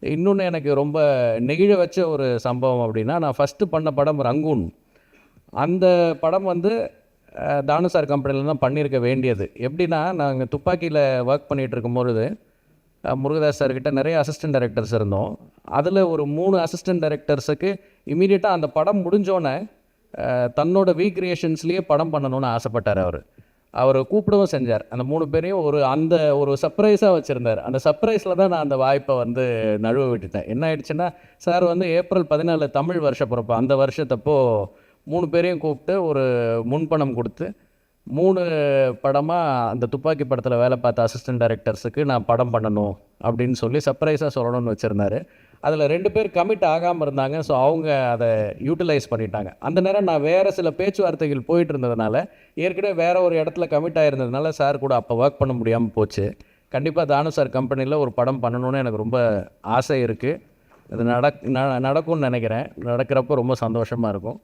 இன்னொன்று எனக்கு ரொம்ப நெகிழ வச்ச ஒரு சம்பவம் அப்படின்னா, நான் ஃபஸ்ட்டு பண்ண படம் ரங்கூன். அந்த படம் வந்து தானு சார் கம்பெனியில் தான் பண்ணியிருக்க வேண்டியது. எப்படின்னா, நாங்கள் துப்பாக்கியில் ஒர்க் பண்ணிகிட்டு இருக்கும்பொழுது முருகதாஸ் சார்கிட்ட நிறைய அசிஸ்டன்ட் டைரக்டர்ஸ் இருந்தோம். அதில் ஒரு 3 அசிஸ்டன்ட் டைரக்டர்ஸுக்கு இமீடியட்டாக அந்த படம் முடிஞ்சோடனே தன்னோட ரீக்ரியேஷன்ஸ்லேயே படம் பண்ணணும்னு ஆசைப்பட்டார் அவர். அவர் கூப்பிடவும் செஞ்சார். அந்த 3 பேரையும் ஒரு சர்ப்ரைஸாக வச்சுருந்தார். அந்த சர்ப்ரைஸில் தான் நான் அந்த வாய்ப்பை வந்து நழுவ விட்டுட்டேன். என்ன ஆயிடுச்சுன்னா, சார் வந்து ஏப்ரல் 14 தமிழ் வருஷ பிறப்பு. அந்த வருஷத்தப்போ 3 பேரையும் கூப்பிட்டு ஒரு முன்பணம் கொடுத்து 3 படமாக அந்த துப்பாக்கி படத்தில் வேலை பார்த்த அசிஸ்டன்ட் டைரக்டர்ஸுக்கு நான் படம் பண்ணணும் அப்படின்னு சொல்லி சர்ப்ரைஸாக சொல்லணும்னு வச்சுருந்தாரு. அதில் 2 பேர் கமிட் ஆகாமல் இருந்தாங்க. ஸோ அவங்க அதை யூட்டிலைஸ் பண்ணிட்டாங்க. அந்த நேரம் நான் வேறு சில பேச்சுவார்த்தைகள் போயிட்டு இருந்ததுனால, ஏற்கனவே வேறு ஒரு இடத்துல கமிட் ஆகிருந்ததுனால சார் கூட அப்போ ஒர்க் பண்ண முடியாமல் போச்சு. கண்டிப்பாக தானு சார் கம்பெனியில் ஒரு படம் பண்ணணுன்னு எனக்கு ரொம்ப ஆசை இருக்குது. அது நடக்கும்னு நினைக்கிறேன். நடக்கிறப்போ ரொம்ப சந்தோஷமாக இருக்கும்.